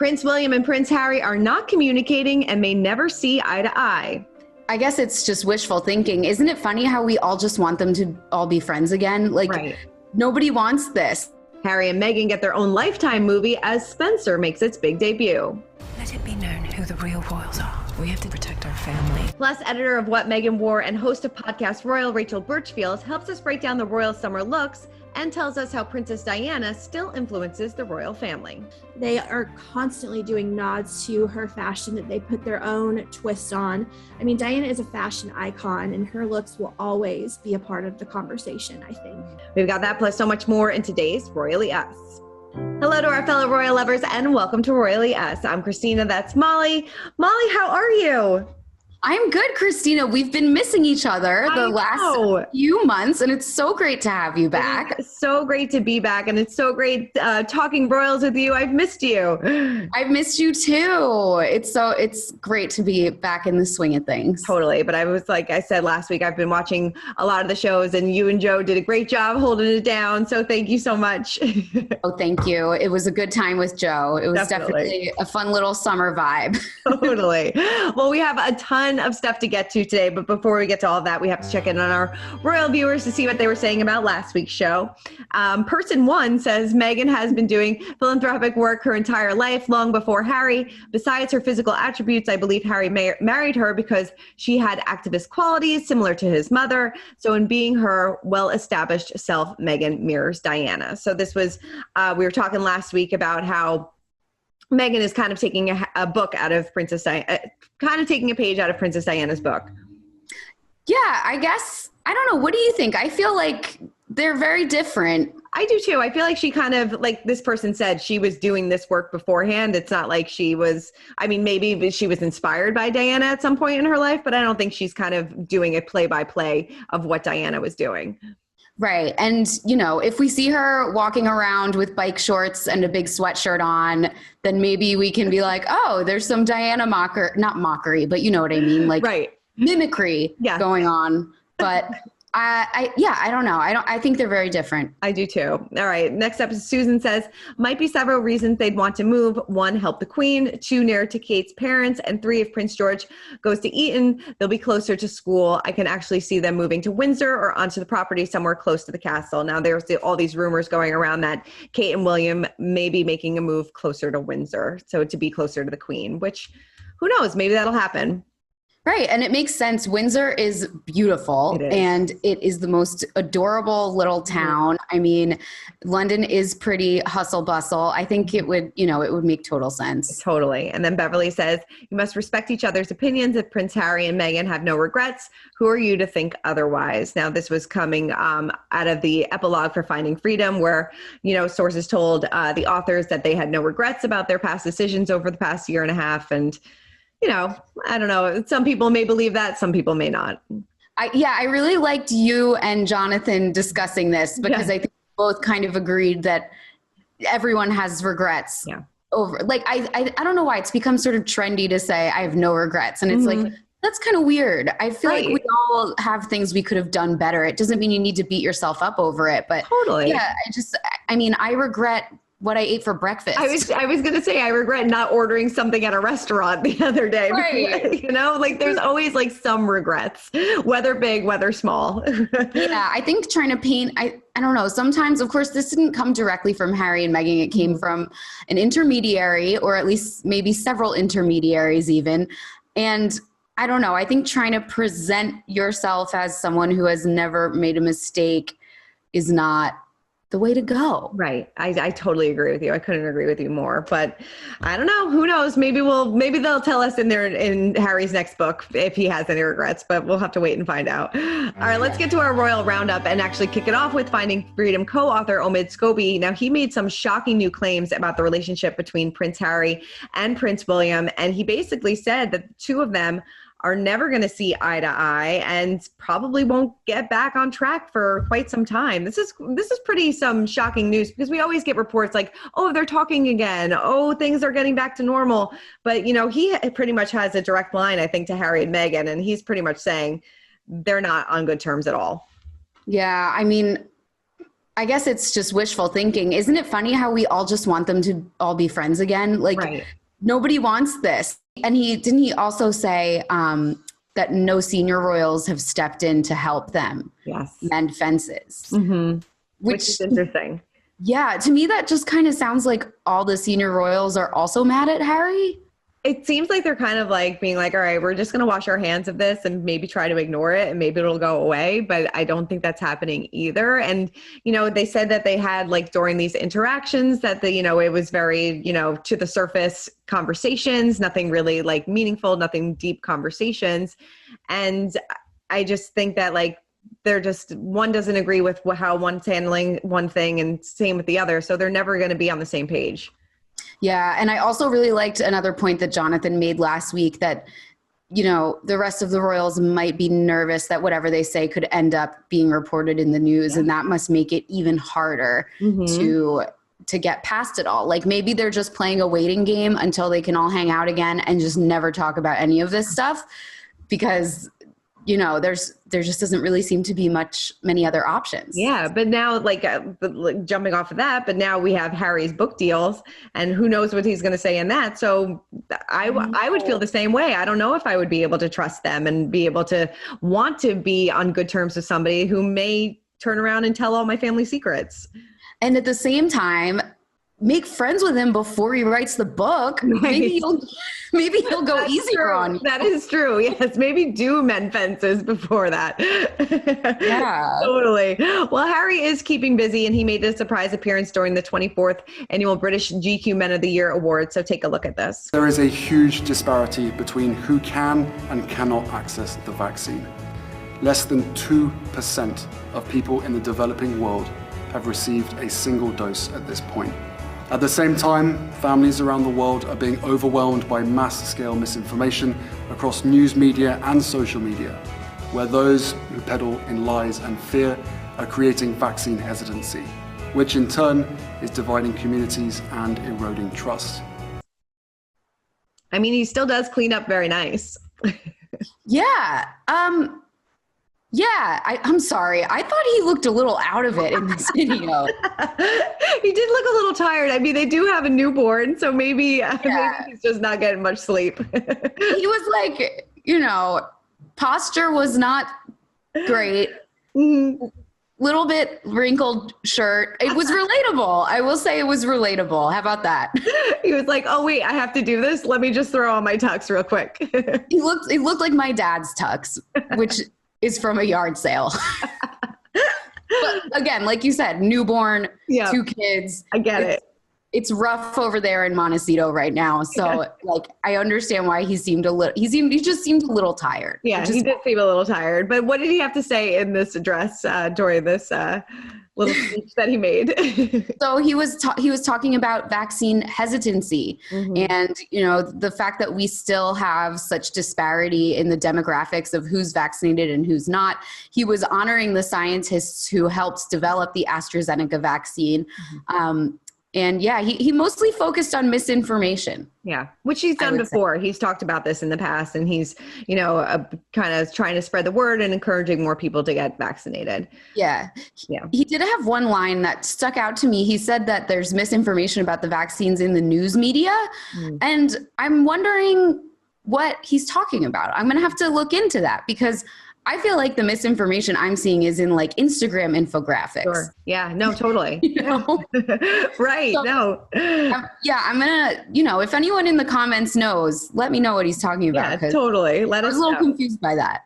Prince William and Prince Harry are not communicating and may never see eye to eye. I guess it's just wishful thinking. Isn't it funny how we all just want them to all be friends again? Like, Right. Nobody wants this. Harry and Meghan get their own Lifetime movie as Spencer makes its big debut. Let it be known who the real royals are. We have to protect our family. Plus, editor of What Meghan Wore and host of Podcast Royal, Rachel Birchfield, helps us break down the royal summer looks and tells us how Princess Diana still influences the royal family. They are constantly doing nods to her fashion that they put their own twist on. I mean, Diana is a fashion icon and her looks will always be a part of the conversation, I think. We've got that plus so much more in today's Royally Us. Hello to our fellow royal lovers and welcome to Royally Us. I'm Christina, that's Molly. Molly, how are you? I'm good, Christina. We've been missing each other the last few months, and it's so great to have you back. It's so great to be back, and it's so great talking royals with you. I've missed you. I've missed you too. It's great to be back in the swing of things. Totally. But I was, like I said last week, I've been watching a lot of the shows, and you and Joe did a great job holding it down. So thank you so much. Oh, thank you. It was a good time with Joe. It was definitely a fun little summer vibe. Totally. Well, we have a ton of stuff to get to today, but before we get to all that, we have to check in on our royal viewers to see what they were saying about last week's show. Person one says Meghan has been doing philanthropic work her entire life, long before Harry. Besides her physical attributes, I believe Harry married her because she had activist qualities similar to his mother. So in being her well-established self, Meghan mirrors Diana. So this was, we were talking last week about how Meghan is kind of taking a book out of Princess Diana, kind of taking a page out of Princess Diana's book. Yeah, I guess, I don't know. What do you think? I feel like they're very different. I do too. I feel like she kind of, like this person said, she was doing this work beforehand. It's not like she was, I mean, maybe she was inspired by Diana at some point in her life, but I don't think she's kind of doing a play-by-play of what Diana was doing. Right. And, you know, if we see her walking around with bike shorts and a big sweatshirt on, then maybe we can be like, oh, there's some Diana not mockery, but you know what I mean? Like mimicry going on. But I don't know. I think they're very different. I do too. All right. Next up, Susan says, might be several reasons they'd want to move. 1, help the Queen. 2, nearer to Kate's parents. And 3, if Prince George goes to Eton, they'll be closer to school. I can actually see them moving to Windsor or onto the property somewhere close to the castle. Now, there's all these rumors going around that Kate and William may be making a move closer to Windsor. So to be closer to the Queen, which who knows, maybe that'll happen. Right. And it makes sense. Windsor is beautiful and it is the most adorable little town. I mean, London is pretty hustle bustle. I think it would make total sense. Totally. And then Beverly says, you must respect each other's opinions. If Prince Harry and Meghan have no regrets, who are you to think otherwise? Now, this was coming out of the epilogue for Finding Freedom, where, you know, sources told the authors that they had no regrets about their past decisions over the past year and a half. And you know, I don't know. Some people may believe that. Some people may not. I really liked you and Jonathan discussing this because I think we both kind of agreed that everyone has regrets. Yeah. Over, like, I don't know why it's become sort of trendy to say I have no regrets. And it's like, that's kind of weird. I feel like we all have things we could have done better. It doesn't mean you need to beat yourself up over it. But yeah, I regret what I ate for breakfast. I was going to say, I regret not ordering something at a restaurant the other day. Right. You know, like there's always like some regrets, whether big, whether small. Yeah. I think trying to paint, I don't know. Sometimes, of course, this didn't come directly from Harry and Meghan. It came from an intermediary, or at least maybe several intermediaries even. And I don't know. I think trying to present yourself as someone who has never made a mistake is not the way to go. Right. I totally agree with you. I couldn't agree with you more, but I don't know. Who knows? Maybe they'll tell us in Harry's next book if he has any regrets, but we'll have to wait and find out. All right, let's get to our royal roundup and actually kick it off with Finding Freedom co-author Omid Scobie. Now, he made some shocking new claims about the relationship between Prince Harry and Prince William. And he basically said that the two of them are never going to see eye to eye and probably won't get back on track for quite some time. This is pretty some shocking news because we always get reports like, oh, they're talking again. Oh, things are getting back to normal. But, you know, he pretty much has a direct line, I think, to Harry and Meghan, and he's pretty much saying they're not on good terms at all. Yeah, I mean, I guess it's just wishful thinking. Isn't it funny how we all just want them to all be friends again? Like Right. nobody wants this. And he also say that no senior royals have stepped in to help them mend fences. Which is interesting. Yeah, to me that just kind of sounds like all the senior royals are also mad at Harry. It seems like they're kind of like being like, all right, we're just going to wash our hands of this and maybe try to ignore it and maybe it'll go away. But I don't think that's happening either. And, they said that they had like during these interactions that it was very, to the surface conversations, nothing really like meaningful, nothing deep conversations. And I just think that like, they're just, one doesn't agree with how one's handling one thing and same with the other. So they're never going to be on the same page. Yeah. And I also really liked another point that Jonathan made last week that, the rest of the royals might be nervous that whatever they say could end up being reported in the news. And that must make it even harder to get past it all. Like maybe they're just playing a waiting game until they can all hang out again and just never talk about any of this stuff because there just doesn't really seem to be many other options. Yeah. But now like jumping off of that, but now we have Harry's book deals and who knows what he's going to say in that. So I would feel the same way. I don't know if I would be able to trust them and be able to want to be on good terms with somebody who may turn around and tell all my family secrets. And at the same time, make friends with him before he writes the book. Maybe he'll go easier on you. That is true. Yes. Maybe do mend fences before that. Yeah. Totally. Well, Harry is keeping busy and he made a surprise appearance during the 24th annual British GQ Men of the Year Award. So take a look at this. There is a huge disparity between who can and cannot access the vaccine. Less than 2% of people in the developing world have received a single dose at this point. At the same time, families around the world are being overwhelmed by mass-scale misinformation across news media and social media, where those who peddle in lies and fear are creating vaccine hesitancy, which in turn is dividing communities and eroding trust. I mean, he still does clean up very nice. Yeah. I'm sorry. I thought he looked a little out of it in this video. He did look a little tired. I mean, they do have a newborn, so maybe he's just not getting much sleep. He was like, posture was not great. Little bit wrinkled shirt. It was relatable. I will say it was relatable. How about that? He was like, oh, wait, I have to do this. Let me just throw on my tux real quick. It looked like my dad's tux, which is from a yard sale. But again, like you said, newborn, 2 kids. I get it. It's rough over there in Montecito right now. So I understand why he just seemed a little tired. Yeah, he did seem a little tired. But what did he have to say in this address during this little speech that he made? So he was talking about vaccine hesitancy and, the fact that we still have such disparity in the demographics of who's vaccinated and who's not. He was honoring the scientists who helped develop the AstraZeneca vaccine. And he mostly focused on misinformation. Yeah, which he's done before. He's talked about this in the past, and he's, kind of trying to spread the word and encouraging more people to get vaccinated. Yeah. He did have one line that stuck out to me. He said that there's misinformation about the vaccines in the news media. And I'm wondering what he's talking about. I'm going to have to look into that because I feel like the misinformation I'm seeing is in like Instagram infographics. Sure. Yeah, no, totally. Right. So, no. I'm going to, if anyone in the comments knows, let me know what he's talking about. Yeah, totally. Let us know. I was a little confused by that.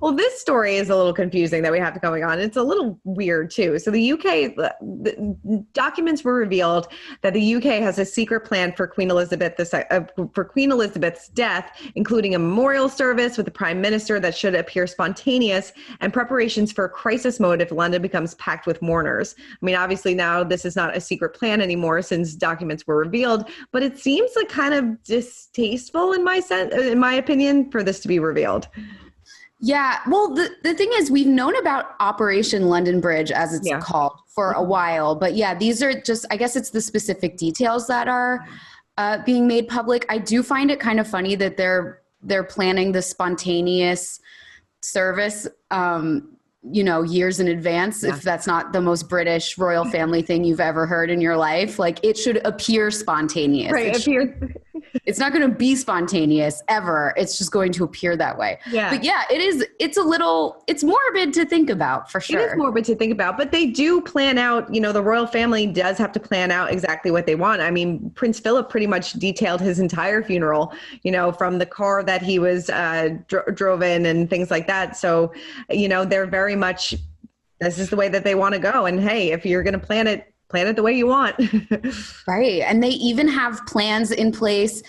Well, this story is a little confusing that we have going on. It's a little weird too. So the UK, the documents were revealed that the UK has a secret plan for Queen Elizabeth for Queen Elizabeth's death, including a memorial service with the Prime Minister that should appear spontaneous and preparations for a crisis mode if London becomes packed with mourners. I mean, obviously now this is not a secret plan anymore since documents were revealed, but it seems like kind of distasteful in my opinion for this to be revealed. Yeah, well, the thing is, we've known about Operation London Bridge, as it's called, for a while. But these are just, I guess it's the specific details that are being made public. I do find it kind of funny that they're planning the spontaneous service years in advance, if that's not the most British royal family thing you've ever heard in your life. Like, it should appear spontaneous. Right. It's not going to be spontaneous ever. It's just going to appear that way. Yeah. But yeah, it's morbid to think about, for sure. It is morbid to think about, but they do plan out, the royal family does have to plan out exactly what they want. I mean, Prince Phillip pretty much detailed his entire funeral, from the car that he was drove in and things like that. So, they're very much, this is the way that they want to go. And hey, if you're going to plan it the way you want. Right. And they even have plans in place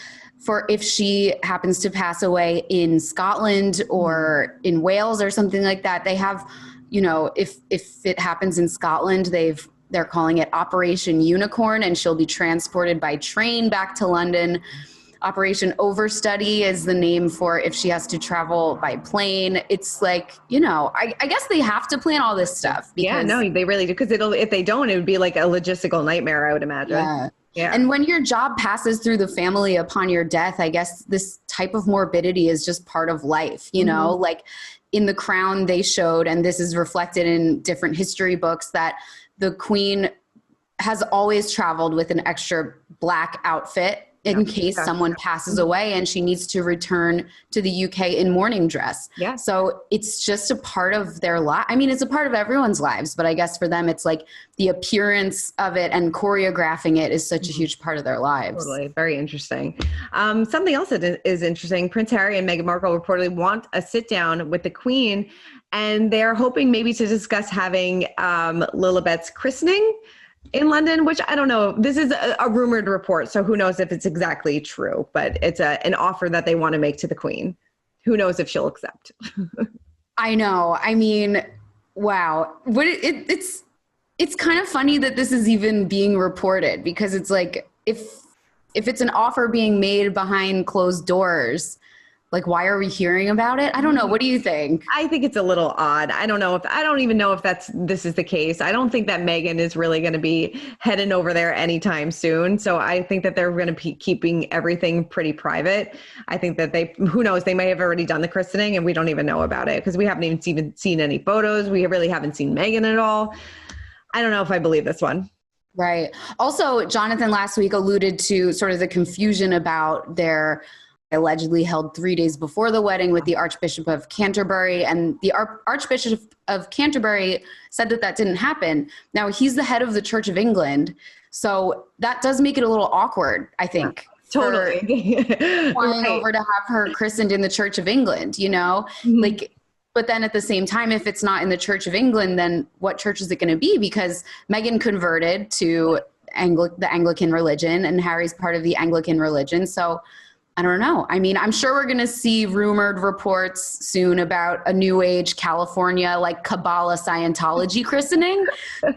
for if she happens to pass away in Scotland or in Wales or something like that. They have, if it happens in Scotland, they're calling it Operation Unicorn, and she'll be transported by train back to London. Operation Overstudy is the name for if she has to travel by plane. It's like, I guess they have to plan all this stuff. Yeah, no, they really do. Because if they don't, it would be like a logistical nightmare, I would imagine. Yeah. Yeah. And when your job passes through the family upon your death, I guess this type of morbidity is just part of life, like in The Crown they showed, and this is reflected in different history books, that the Queen has always traveled with an extra black outfit in case someone passes away and she needs to return to the UK in mourning dress. Yeah. So it's just a part of their life. I mean, it's a part of everyone's lives, but I guess for them, it's like the appearance of it and choreographing it is such a huge part of their lives. Totally. Very interesting. Something else that is interesting, Prince Harry and Meghan Markle reportedly want a sit down with the Queen, and they're hoping maybe to discuss having Lilibet's christening in London, which I don't know. This is a rumored report, so who knows if it's exactly true, but it's an offer that they want to make to the Queen. Who knows if she'll accept? I know. I mean, wow. But it's kind of funny that this is even being reported, because it's like, if it's an offer being made behind closed doors, like, why are we hearing about it? I don't know. What do you think? I think it's a little odd. I don't even know if this is the case. I don't think that Meghan is really going to be heading over there anytime soon. So I think that they're going to be keeping everything pretty private. I think that who knows, they may have already done the christening and we don't even know about it, because we haven't even seen any photos. We really haven't seen Meghan at all. I don't know if I believe this one. Right. Also, Jonathan last week alluded to sort of the confusion about their allegedly held 3 days before the wedding with the Archbishop of Canterbury, and the Archbishop of Canterbury said that didn't happen. Now, he's the head of the Church of England, so that does make it a little awkward, I think. Totally. Flying over to have her christened in the Church of England, like, but then at the same time, if it's not in the Church of England, then what church is it going to be? Because Meghan converted to the Anglican religion, and Harry's part of the Anglican religion, so I don't know. I mean, I'm sure we're going to see rumored reports soon about a New Age California, like Kabbalah Scientology christening.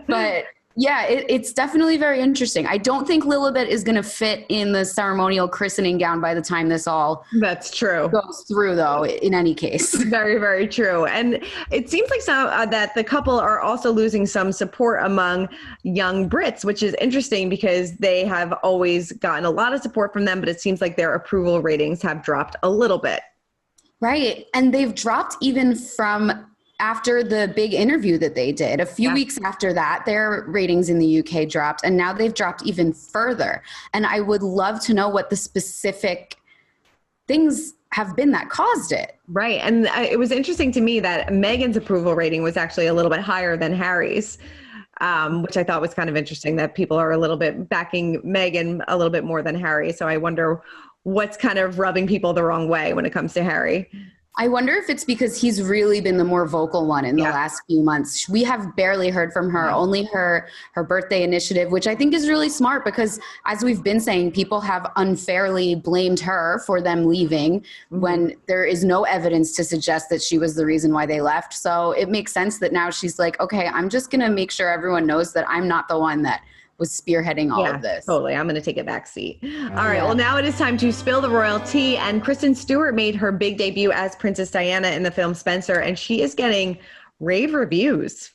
But yeah, it's definitely very interesting. I don't think Lilibet is going to fit in the ceremonial christening gown by the time this all That's true. goes through, though, in any case. Very, very true. And it seems like that the couple are also losing some support among young Brits, which is interesting because they have always gotten a lot of support from them, but it seems like their approval ratings have dropped a little bit. Right. And they've dropped even from after the big interview that they did. A few weeks after that, their ratings in the UK dropped, and now they've dropped even further. And I would love to know what the specific things have been that caused it. Right. And it was interesting to me that Meghan's approval rating was actually a little bit higher than Harry's, which I thought was kind of interesting, that people are a little bit backing Meghan a little bit more than Harry. So I wonder what's kind of rubbing people the wrong way when it comes to Harry. I wonder if it's because he's really been the more vocal one in the last few months. We have barely heard from her, only her birthday initiative, which I think is really smart because, as we've been saying, people have unfairly blamed her for them leaving when there is no evidence to suggest that she was the reason why they left. So it makes sense that now she's like, okay, I'm just going to make sure everyone knows that I'm not the one that was spearheading all of this. Totally. I'm going to take a back seat. All right. Well, now it is time to spill the royal tea. And Kristen Stewart made her big debut as Princess Diana in the film Spencer, and she is getting rave reviews.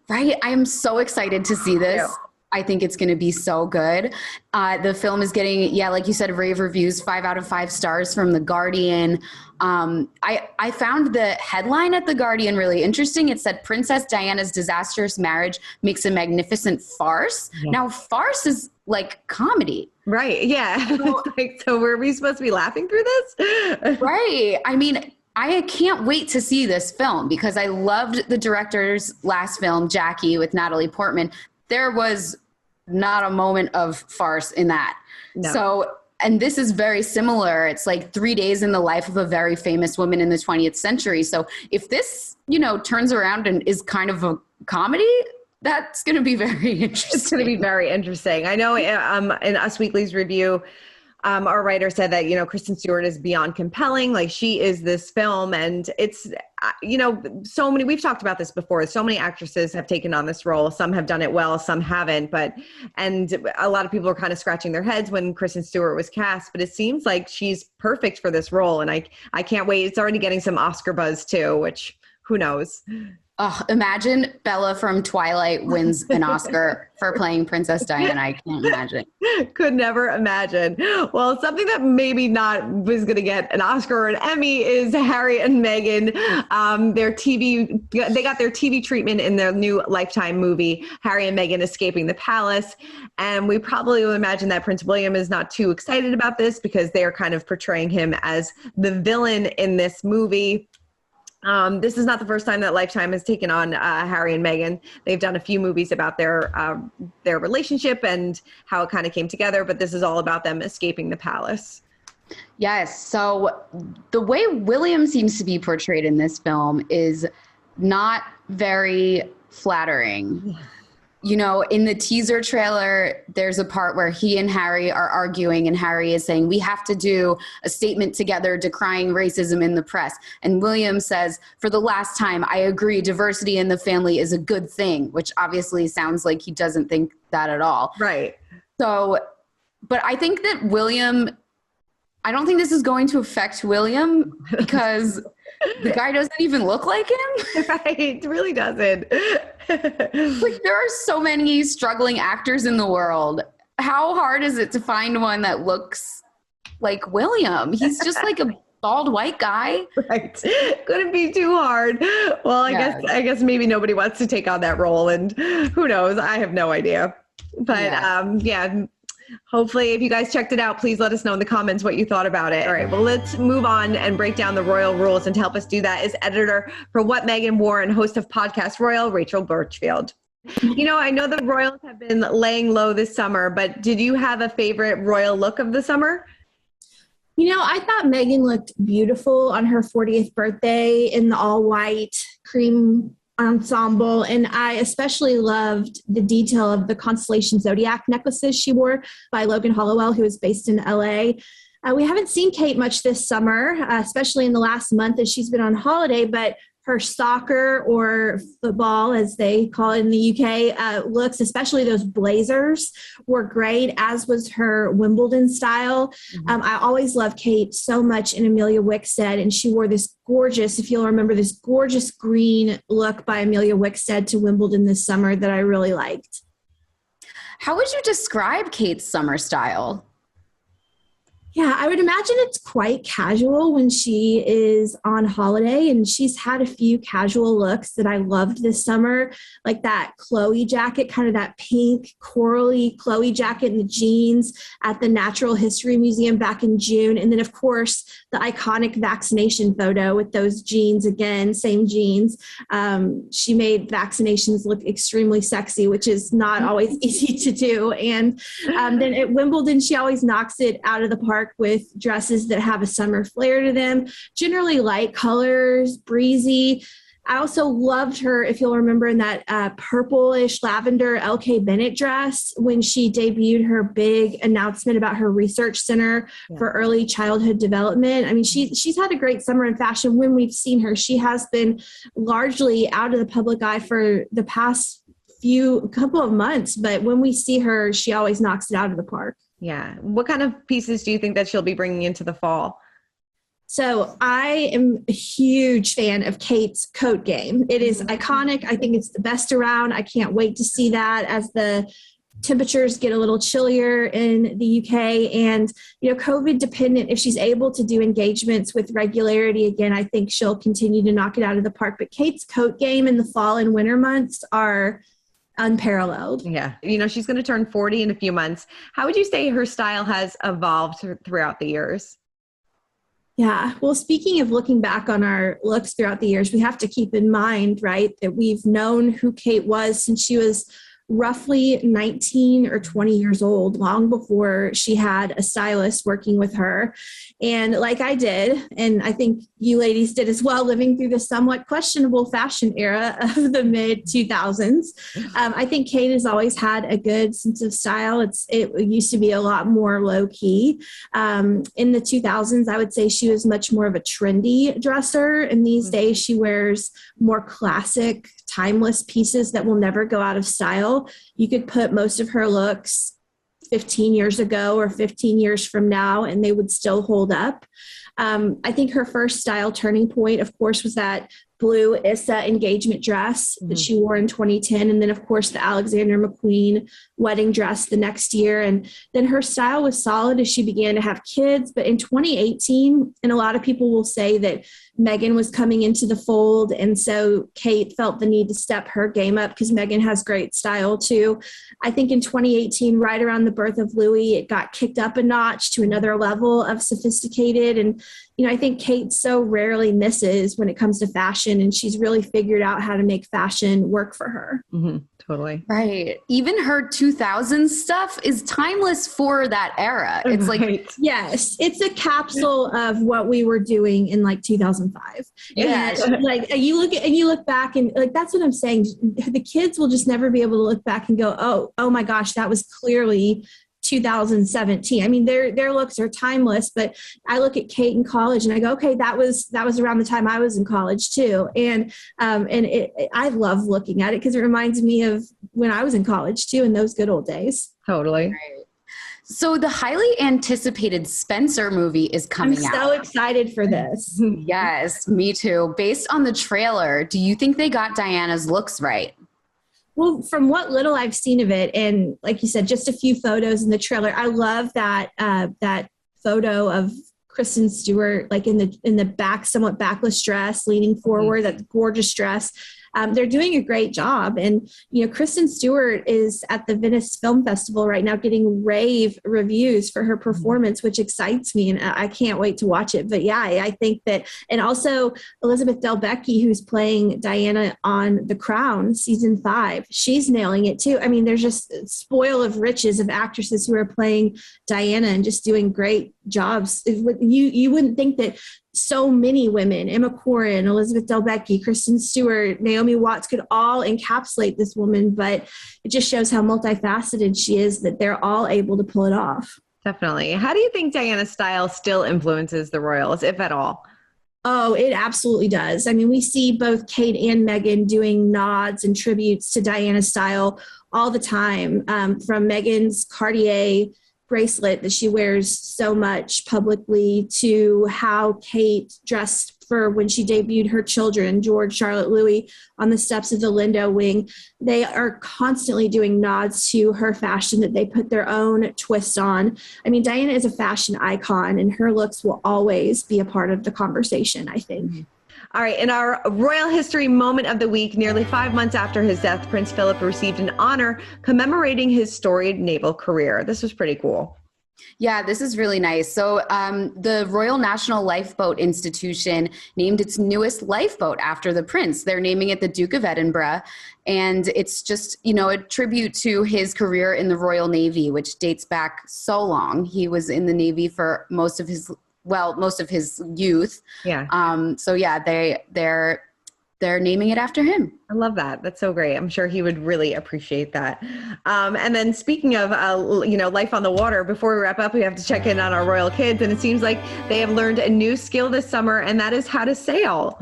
Right. I am so excited to see this. I think it's going to be so good. The film is getting, like you said, rave reviews, 5 out of 5 stars from The Guardian. I found the headline at The Guardian really interesting. It said, Princess Diana's disastrous marriage makes a magnificent farce. Yeah. Now, farce is like comedy. Right. Yeah. So were we supposed to be laughing through this? Right. I mean, I can't wait to see this film because I loved the director's last film, Jackie, with Natalie Portman. There was not a moment of farce in that. No. So, and this is very similar. It's like 3 days in the life of a very famous woman in the 20th century. So if this, turns around and is kind of a comedy, that's going to be very interesting. It's going to be very interesting. I know in Us Weekly's review, our writer said that, Kristen Stewart is beyond compelling. Like, she is this film, and it's, so many, we've talked about this before. So many actresses have taken on this role. Some have done it well, some haven't, and a lot of people are kind of scratching their heads when Kristen Stewart was cast, but it seems like she's perfect for this role. And I can't wait. It's already getting some Oscar buzz too, which who knows? Oh, imagine Bella from Twilight wins an Oscar for playing Princess Diana. I can't imagine. Could never imagine. Well, something that maybe not was going to get an Oscar or an Emmy is Harry and Meghan. They got their TV treatment in their new Lifetime movie, Harry and Meghan Escaping the Palace. And we probably will imagine that Prince William is not too excited about this because they are kind of portraying him as the villain in this movie. This is not the first time that Lifetime has taken on Harry and Meghan. They've done a few movies about their relationship and how it kind of came together, but this is all about them escaping the palace. Yes. So the way William seems to be portrayed in this film is not very flattering. In the teaser trailer, there's a part where he and Harry are arguing, and Harry is saying, we have to do a statement together decrying racism in the press. And William says, for the last time, I agree, diversity in the family is a good thing, which obviously sounds like he doesn't think that at all. Right. So, but I think that I don't think this is going to affect William because the guy doesn't even look like him. Right. It really doesn't. Like, there are so many struggling actors in the world. How hard is it to find one that looks like William? He's just like a bald white guy. Right. Couldn't be too hard. Well, I guess maybe nobody wants to take on that role, and who knows? I have no idea. But hopefully, if you guys checked it out, please let us know in the comments what you thought about it. All right, well, let's move on and break down the royal rules. And to help us do that is editor for What Meghan Wore and host of Podcast Royal, Rachel Birchfield. I know the royals have been laying low this summer, but did you have a favorite royal look of the summer? I thought Meghan looked beautiful on her 40th birthday in the all-white cream ensemble, and I especially loved the detail of the Constellation Zodiac necklaces she wore by Logan Hollowell, who is based in LA. We haven't seen Kate much this summer, especially in the last month as she's been on holiday, but her soccer or football, as they call it in the UK, looks, especially those blazers, were great, as was her Wimbledon style. Mm-hmm. I always loved Kate so much in Amelia Wickstead, and she wore this gorgeous, if you'll remember, this gorgeous green look by Amelia Wickstead to Wimbledon this summer that I really liked. How would you describe Kate's summer style? Yeah, I would imagine it's quite casual when she is on holiday, and she's had a few casual looks that I loved this summer, like that Chloe jacket, kind of that pink corally Chloe jacket and the jeans at the Natural History Museum back in June. And then, of course, the iconic vaccination photo with those jeans again, same jeans. She made vaccinations look extremely sexy, which is not always easy to do. And then at Wimbledon, she always knocks it out of the park with dresses that have a summer flair to them, generally light colors, breezy. I also loved her, if you'll remember, in that purplish lavender LK Bennett dress when she debuted her big announcement about her research center for early childhood development. I mean, she's had a great summer in fashion. When we've seen her, she has been largely out of the public eye for the past couple of months, but when we see her, she always knocks it out of the park. Yeah. What kind of pieces do you think that she'll be bringing into the fall? So I am a huge fan of Kate's coat game. It is iconic. I think it's the best around. I can't wait to see that as the temperatures get a little chillier in the UK, and COVID dependent, if she's able to do engagements with regularity again, I think she'll continue to knock it out of the park. But Kate's coat game in the fall and winter months are unparalleled. Yeah. She's going to turn 40 in a few months. How would you say her style has evolved throughout the years? Yeah. Well, speaking of looking back on our looks throughout the years, we have to keep in mind, right, that we've known who Kate was since she was roughly 19 or 20 years old, long before she had a stylist working with her. And like I did, and I think you ladies did as well, living through the somewhat questionable fashion era of the mid 2000s. I think Kate has always had a good sense of style. It used to be a lot more low key. In the 2000s, I would say she was much more of a trendy dresser. And these days she wears more classic, timeless pieces that will never go out of style. You could put most of her looks 15 years ago or 15 years from now, and they would still hold up. I think her first style turning point, of course, was that blue Issa engagement dress that she wore in 2010. And then, of course, the Alexander McQueen wedding dress the next year. And then her style was solid as she began to have kids. But in 2018, and a lot of people will say that Meghan was coming into the fold. And so Kate felt the need to step her game up because Meghan has great style too. I think in 2018, right around the birth of Louis, it got kicked up a notch to another level of sophisticated. And I think Kate so rarely misses when it comes to fashion, and she's really figured out how to make fashion work for her. Totally. Right. Even her 2000s stuff is timeless for that era. It's like, yes, it's a capsule of what we were doing in like 2005. Yeah. And like you look back and like, that's what I'm saying. The kids will just never be able to look back and go, oh my gosh, that was clearly 2017. I mean, their looks are timeless, but I look at Kate in college and I go, okay, that was around the time I was in college too. And I love looking at it because it reminds me of when I was in college too, in those good old days. Totally. Right. So the highly anticipated Spencer movie is coming out. I'm so excited for this. Yes, me too. Based on the trailer, do you think they got Diana's looks right? Well, from what little I've seen of it, and like you said, just a few photos in the trailer, I love that that photo of Kristen Stewart, like in the back, somewhat backless dress, leaning forward, that gorgeous dress. They're doing a great job. And, Kristen Stewart is at the Venice Film Festival right now getting rave reviews for her performance, which excites me. And I can't wait to watch it. But yeah, I think that, and also Elizabeth Debicki, who's playing Diana on The Crown season 5, she's nailing it too. I mean, there's just a spoil of riches of actresses who are playing Diana and just doing great jobs. You wouldn't think that so many women, Emma Corrin, Elizabeth Debicki, Kristen Stewart, Naomi Watts, could all encapsulate this woman, but it just shows how multifaceted she is, that they're all able to pull it off. Definitely. How do you think Diana's style still influences the royals, if at all? Oh, it absolutely does. I mean, we see both Kate and Meghan doing nods and tributes to Diana's style all the time, from Meghan's Cartier bracelet that she wears so much publicly to how Kate dressed for when she debuted her children, George, Charlotte, Louis, on the steps of the Lindo wing. They are constantly doing nods to her fashion that they put their own twist on. I mean, Diana is a fashion icon, and her looks will always be a part of the conversation, I think. All right. In our royal history moment of the week, nearly 5 months after his death, Prince Phillip received an honor commemorating his storied naval career. This was pretty cool. Yeah, this is really nice. So the Royal National Lifeboat Institution named its newest lifeboat after the prince. They're naming it the Duke of Edinburgh. And it's just, a tribute to his career in the Royal Navy, which dates back so long. He was in the Navy for most of his youth. Yeah. So yeah, they're naming it after him. I love that. That's so great. I'm sure he would really appreciate that. And then speaking of, life on the water, before we wrap up, we have to check in on our royal kids. And it seems like they have learned a new skill this summer, and that is how to sail.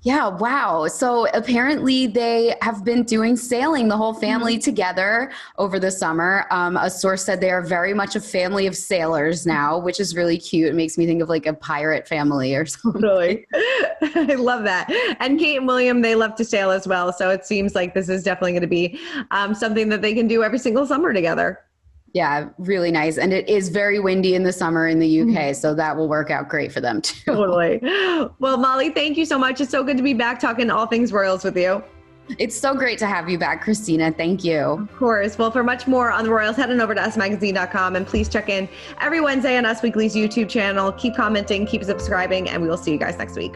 Yeah, wow. So apparently they have been doing sailing, the whole family together over the summer. A source said they are very much a family of sailors now, which is really cute. It makes me think of like a pirate family or something. Really. I love that. And Kate and William, they love to sail as well. So it seems like this is definitely going to be something that they can do every single summer together. Yeah, really nice. And it is very windy in the summer in the UK, so that will work out great for them too. Totally. Well, Molly, thank you so much. It's so good to be back talking all things royals with you. It's so great to have you back, Christina. Thank you. Of course. Well, for much more on the royals, head on over to usmagazine.com and please check in every Wednesday on Us Weekly's YouTube channel. Keep commenting, keep subscribing, and we will see you guys next week.